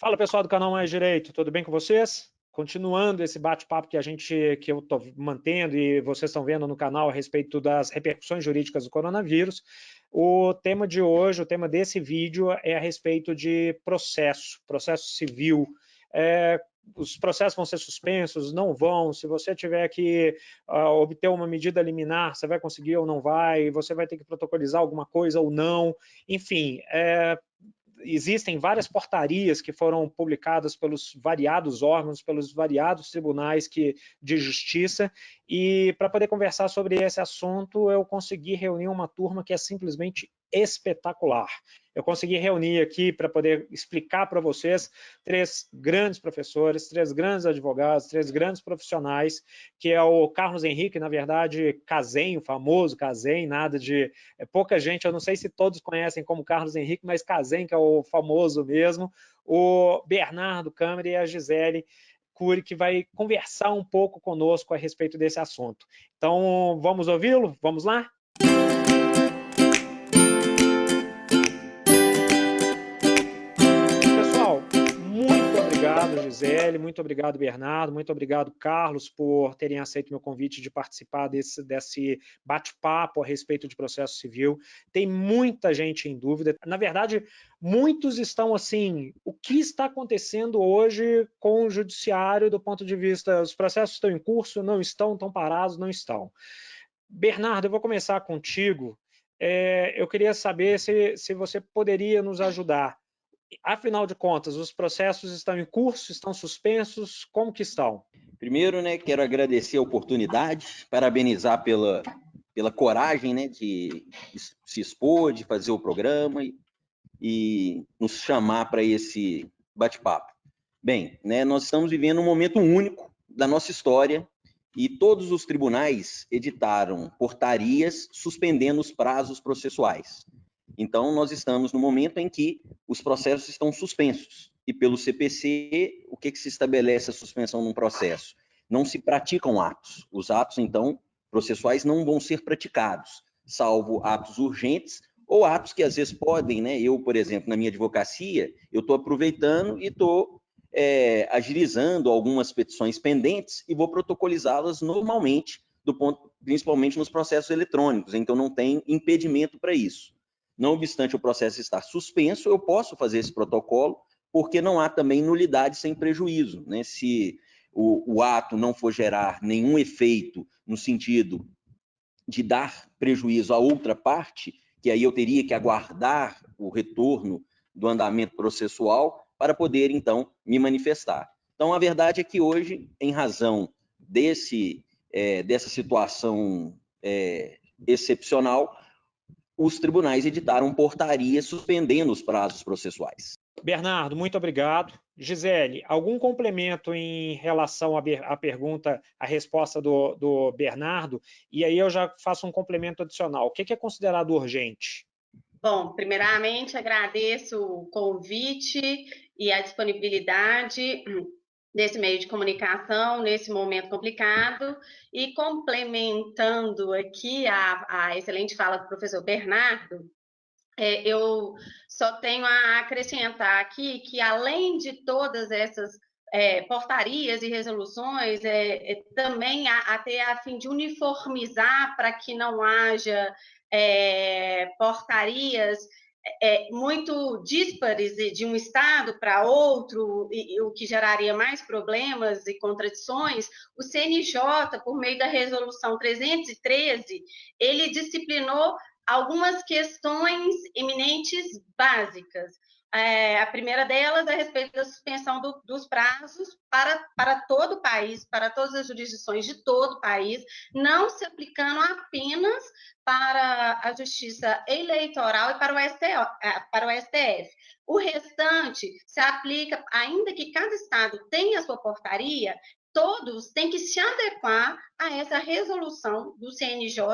Fala pessoal do canal Mais Direito, tudo bem com vocês? Continuando esse bate-papo que eu estou mantendo e vocês estão vendo no canal a respeito das repercussões jurídicas do coronavírus, o tema de hoje, o tema desse vídeo é a respeito de processo civil. Os processos vão ser suspensos, não vão, se você tiver que obter uma medida liminar, você vai conseguir ou não vai, você vai ter que protocolizar alguma coisa ou não, enfim, existem várias portarias que foram publicadas pelos variados órgãos, pelos variados tribunais de justiça, e para poder conversar sobre esse assunto, eu consegui reunir uma turma que é simplesmente espetacular. Eu consegui reunir aqui para poder explicar para vocês três grandes professores, três grandes advogados, três grandes profissionais, que é o Carlos Henrique, na verdade, Cazem, o famoso Cazem, nada de... pouca gente, eu não sei se todos conhecem como Carlos Henrique, mas Cazem, que é o famoso mesmo, o Bernardo Câmara e a Gisele Cury, que vai conversar um pouco conosco a respeito desse assunto. Então, vamos ouvi-lo? Vamos lá? Pessoal, muito obrigado, Gisele, muito obrigado, Bernardo, muito obrigado, Carlos, por terem aceito meu convite de participar desse bate-papo a respeito de processo civil. Tem muita gente em dúvida. Na verdade, muitos estão assim, o que está acontecendo hoje com o judiciário do ponto de vista, os processos estão em curso, não estão parados, não estão. Bernardo, eu vou começar contigo. Eu queria saber se você poderia nos ajudar. Afinal de contas, os processos estão em curso, estão suspensos, como que estão? Primeiro, né, quero agradecer a oportunidade, parabenizar pela coragem, né, de se expor, de fazer o programa e nos chamar para esse bate-papo. Bem, né, nós estamos vivendo um momento único da nossa história e todos os tribunais editaram portarias suspendendo os prazos processuais. Então, nós estamos no momento em que os processos estão suspensos. E pelo CPC, o que se estabelece a suspensão num processo? Não se praticam atos. Os atos, então, processuais não vão ser praticados, salvo atos urgentes ou atos que às vezes podem, né? Eu, por exemplo, na minha advocacia, eu estou aproveitando e estou agilizando algumas petições pendentes e vou protocolizá-las normalmente, principalmente nos processos eletrônicos, então não tem impedimento para isso. Não obstante o processo estar suspenso, eu posso fazer esse protocolo, porque não há também nulidade sem prejuízo, né? Se o ato não for gerar nenhum efeito no sentido de dar prejuízo a outra parte, que aí eu teria que aguardar o retorno do andamento processual para poder, então, me manifestar. Então, a verdade é que hoje, em razão dessa situação excepcional, os tribunais editaram portarias suspendendo os prazos processuais. Bernardo, muito obrigado. Gisele, algum complemento em relação à pergunta, à resposta do Bernardo? E aí eu já faço um complemento adicional. O que é considerado urgente? Bom, primeiramente agradeço o convite e a disponibilidade desse meio de comunicação nesse momento complicado e complementando aqui a excelente fala do professor Bernardo, eu só tenho a acrescentar aqui que além de todas essas portarias e resoluções, também até a fim de uniformizar para que não haja portarias muito díspares de um estado para outro, o que geraria mais problemas e contradições, o CNJ, por meio da resolução 313, ele disciplinou algumas questões eminentes básicas. A primeira delas é a respeito da suspensão dos prazos para todo o país, para todas as jurisdições de todo o país, não se aplicando apenas para a Justiça Eleitoral e para o STF. O restante se aplica, ainda que cada estado tenha a sua portaria, todos têm que se adequar a essa resolução do CNJ,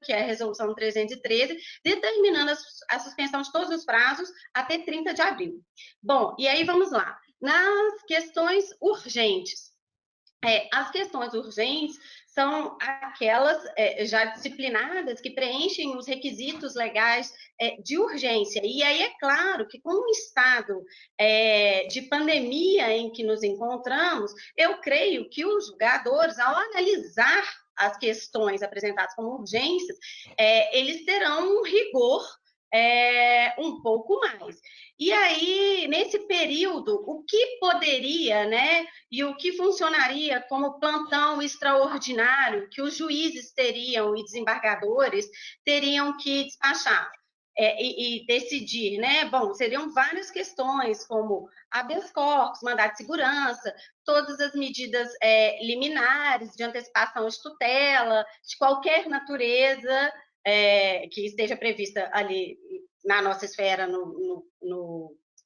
que é a resolução 313, determinando a suspensão de todos os prazos até 30 de abril. Bom, e aí vamos lá. Nas questões urgentes. As questões urgentes são aquelas já disciplinadas que preenchem os requisitos legais de urgência. E aí é claro que com o estado de pandemia em que nos encontramos, eu creio que os julgadores, ao analisar as questões apresentadas como urgências, eles terão um rigor um pouco mais. E aí, nesse período, o que poderia, né, e o que funcionaria como plantão extraordinário que os juízes teriam e desembargadores teriam que despachar e decidir, né? Bom, seriam várias questões, como habeas corpus, mandado de segurança, todas as medidas liminares de antecipação de tutela, de qualquer natureza, que esteja prevista ali na nossa esfera,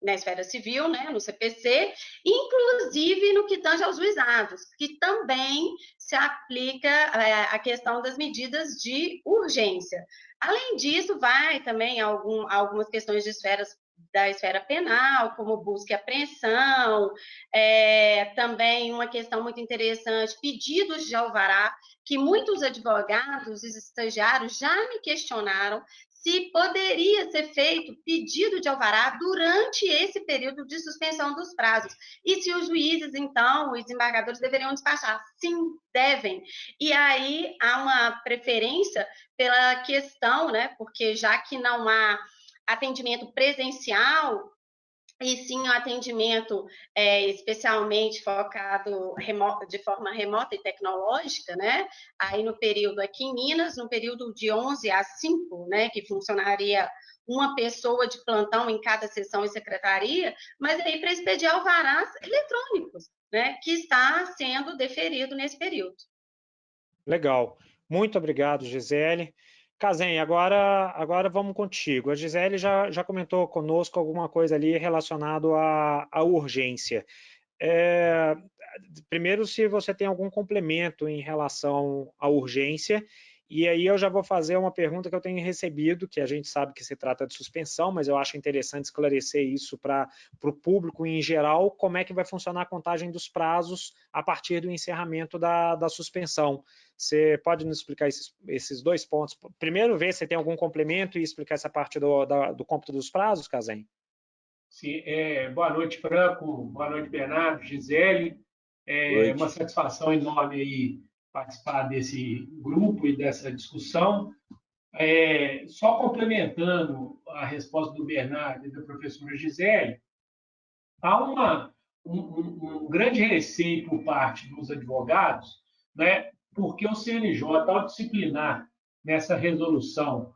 na esfera civil, né, no CPC, inclusive no que tange aos juizados, que também se aplica a questão das medidas de urgência. Além disso, vai também algumas questões da esfera penal, como busca e apreensão, também uma questão muito interessante, pedidos de alvará, que muitos advogados e estagiários já me questionaram se poderia ser feito pedido de alvará durante esse período de suspensão dos prazos. E se os juízes, então, os desembargadores deveriam despachar? Sim, devem. E aí há uma preferência pela questão, né, porque já que não há atendimento presencial, e sim o atendimento especialmente focado de forma remota e tecnológica, né? Aí no período aqui em Minas, no período de 11 às 5, né, que funcionaria uma pessoa de plantão em cada sessão e secretaria, mas aí para expedir alvarás eletrônicos, né, que está sendo deferido nesse período. Legal. Muito obrigado, Gisele. Cazem, agora vamos contigo. A Gisele já comentou conosco alguma coisa ali relacionado à urgência. Primeiro, se você tem algum complemento em relação à urgência, e aí eu já vou fazer uma pergunta que eu tenho recebido, que a gente sabe que se trata de suspensão, mas eu acho interessante esclarecer isso para o público em geral, como é que vai funcionar a contagem dos prazos a partir do encerramento da suspensão. Você pode nos explicar esses dois pontos? Primeiro, ver se tem algum complemento e explicar essa parte do cômputo dos prazos, Cazem? Sim, boa noite, Franco. Boa noite, Bernardo, Gisele. É uma satisfação enorme aí participar desse grupo e dessa discussão. Só complementando a resposta do Bernardo e da professora Gisele, há um grande receio por parte dos advogados, né, porque o CNJ, ao disciplinar nessa resolução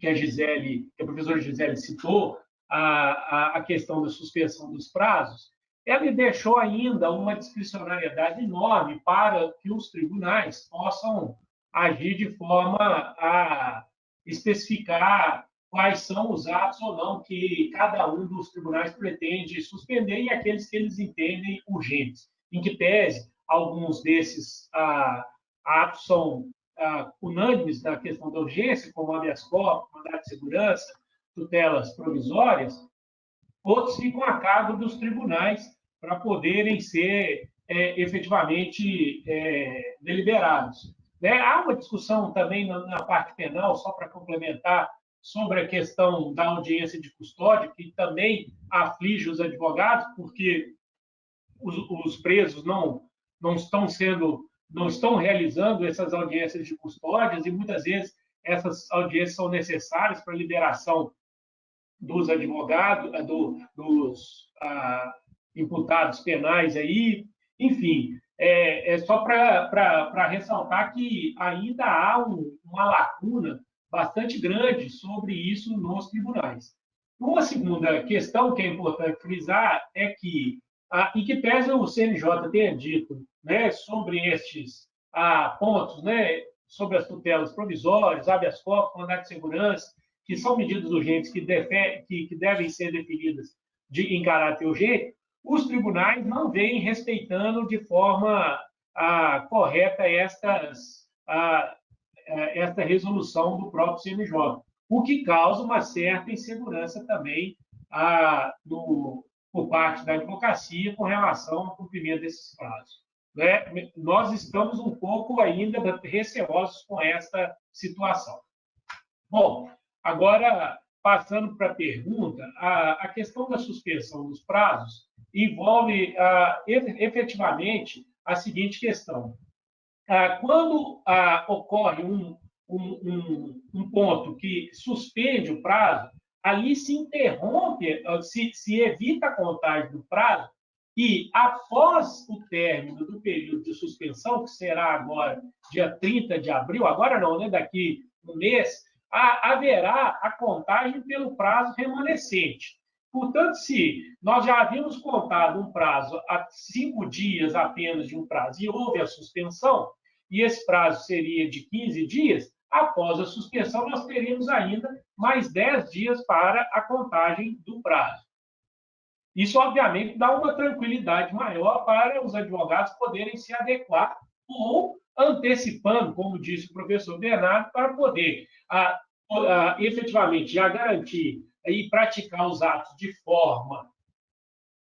que a professora Gisele citou, a questão da suspensão dos prazos, ela deixou ainda uma discricionariedade enorme para que os tribunais possam agir de forma a especificar quais são os atos ou não que cada um dos tribunais pretende suspender e aqueles que eles entendem urgentes. Em que pese, alguns desses atos são unânimes na questão da urgência, como habeas corpus, mandado de segurança, tutelas provisórias, outros ficam a cargo dos tribunais para poderem ser efetivamente deliberados. Há uma discussão também na parte penal, só para complementar, sobre a questão da audiência de custódia, que também aflige os advogados, porque os presos não estão realizando essas audiências de custódias e muitas vezes essas audiências são necessárias para a liberação dos advogados, dos imputados penais aí, enfim, só para ressaltar que ainda há uma lacuna bastante grande sobre isso nos tribunais. Uma segunda questão que é importante frisar é que, em que pese o CNJ tenha dito, né, sobre estes pontos, né, sobre as tutelas provisórias, habeas corpus, mandado de segurança, que são medidas urgentes que devem ser definidas em caráter urgente, os tribunais não vêm respeitando de forma correta esta resolução do próprio CNJ, o que causa uma certa insegurança também por parte da advocacia com relação ao cumprimento desses prazos. né, nós estamos um pouco ainda receosos com essa situação. Bom, agora, passando para a pergunta, a questão da suspensão dos prazos envolve efetivamente a seguinte questão. Quando ocorre um ponto que suspende o prazo, ali se interrompe, se evita a contagem do prazo, e após o término do período de suspensão, que será agora dia 30 de abril, agora não, né, daqui um mês, haverá a contagem pelo prazo remanescente. Portanto, se nós já havíamos contado um prazo há 5 dias apenas de um prazo e houve a suspensão, e esse prazo seria de 15 dias, após a suspensão nós teríamos ainda mais 10 dias para a contagem do prazo. Isso, obviamente, dá uma tranquilidade maior para os advogados poderem se adequar ou antecipando, como disse o professor Bernardo, para poder efetivamente já garantir e praticar os atos de forma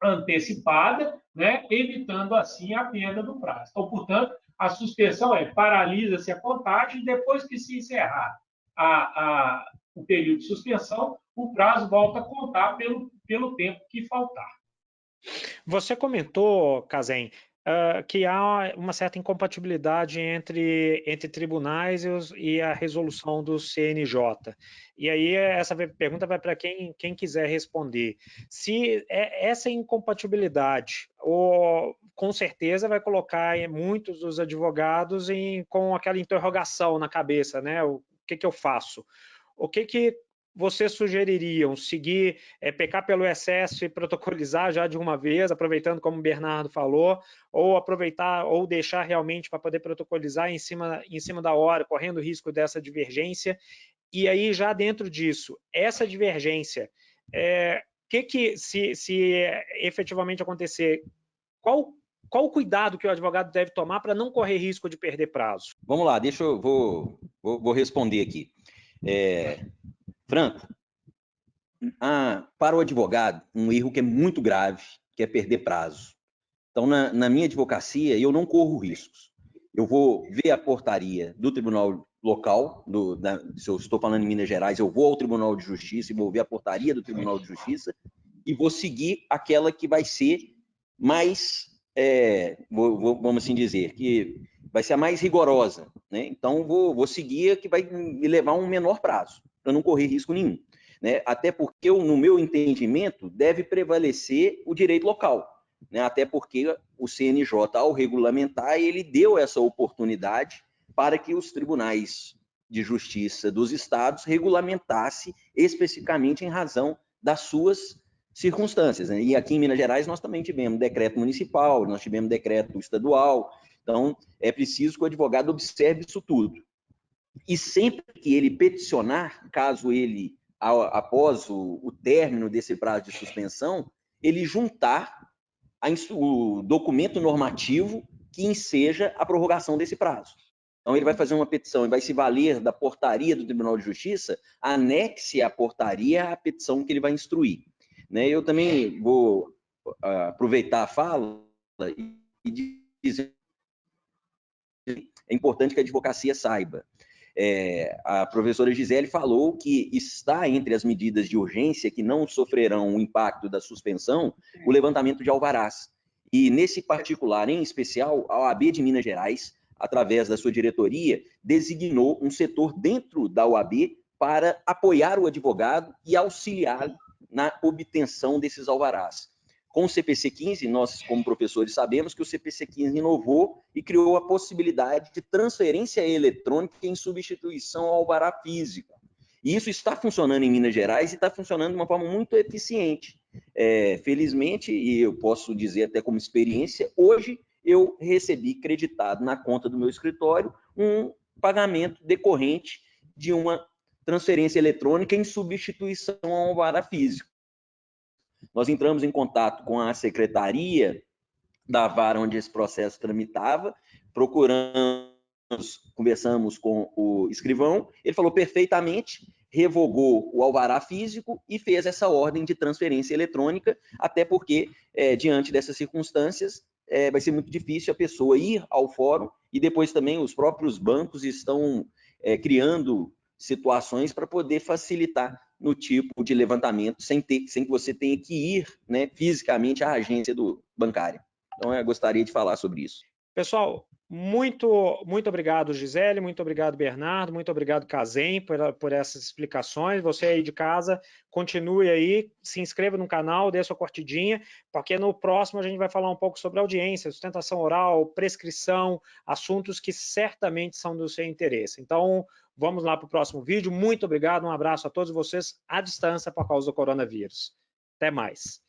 antecipada, né, evitando assim a perda do prazo. Então, portanto, a suspensão paralisa-se a contagem, depois que se encerrar o período de suspensão, o prazo volta a contar pelo tempo que faltar. Você comentou, Cazem, que há uma certa incompatibilidade entre tribunais e a resolução do CNJ. E aí essa pergunta vai para quem quiser responder. Se essa incompatibilidade, com certeza vai colocar muitos dos advogados com aquela interrogação na cabeça, né? O que eu faço? O que vocês sugeririam? Seguir, pecar pelo excesso e protocolizar já de uma vez, aproveitando como o Bernardo falou, ou aproveitar, ou deixar realmente para poder protocolizar em cima da hora, correndo o risco dessa divergência? E aí, já dentro disso, essa divergência, se efetivamente acontecer, qual o cuidado que o advogado deve tomar para não correr risco de perder prazo? Vamos lá, vou responder aqui. Franco, para o advogado, um erro que é muito grave, que é perder prazo. Então, na minha advocacia, eu não corro riscos. Eu vou ver a portaria do tribunal local, se eu estou falando em Minas Gerais, eu vou ao Tribunal de Justiça e vou ver a portaria do Tribunal de Justiça e vou seguir aquela que vai ser mais, vamos assim dizer, que vai ser a mais rigorosa, né? Então, vou seguir a que vai me levar a um menor prazo, para não correr risco nenhum, né? Até porque, no meu entendimento, deve prevalecer o direito local, né? Até porque o CNJ, ao regulamentar, ele deu essa oportunidade para que os tribunais de justiça dos estados regulamentassem especificamente em razão das suas circunstâncias, né? E aqui em Minas Gerais nós também tivemos decreto municipal, nós tivemos decreto estadual, então é preciso que o advogado observe isso tudo. E sempre que ele peticionar, caso ele, após o término desse prazo de suspensão, ele juntar o documento normativo que enseja a prorrogação desse prazo. Então, ele vai fazer uma petição e vai se valer da portaria do Tribunal de Justiça, anexe à portaria a petição que ele vai instruir, né? Eu também vou aproveitar a fala e dizer que é importante que a advocacia saiba. A professora Gisele falou que está entre as medidas de urgência que não sofrerão o impacto da suspensão o levantamento de alvarás. E, nesse particular, em especial, a OAB de Minas Gerais, através da sua diretoria, designou um setor dentro da OAB para apoiar o advogado e auxiliar na obtenção desses alvarás. Com o CPC 15, nós, como professores, sabemos que o CPC 15 inovou e criou a possibilidade de transferência eletrônica em substituição ao alvará físico. E isso está funcionando em Minas Gerais e está funcionando de uma forma muito eficiente. Felizmente, e eu posso dizer até como experiência, hoje eu recebi creditado na conta do meu escritório um pagamento decorrente de uma transferência eletrônica em substituição ao alvará físico. Nós entramos em contato com a secretaria da vara onde esse processo tramitava, conversamos com o escrivão, ele falou perfeitamente, revogou o alvará físico e fez essa ordem de transferência eletrônica, até porque, diante dessas circunstâncias, vai ser muito difícil a pessoa ir ao fórum, e depois também os próprios bancos estão criando situações para poder facilitar no tipo de levantamento, sem que você tenha que ir, né, fisicamente à agência bancária. Então, eu gostaria de falar sobre isso. Pessoal, muito obrigado, Gisele, muito obrigado, Bernardo, muito obrigado, Cazem, por essas explicações. Você aí de casa, continue aí, se inscreva no canal, dê sua curtidinha, porque no próximo a gente vai falar um pouco sobre audiência, sustentação oral, prescrição, assuntos que certamente são do seu interesse. Então, vamos lá para o próximo vídeo. Muito obrigado, um abraço a todos vocês à distância por causa do coronavírus. Até mais.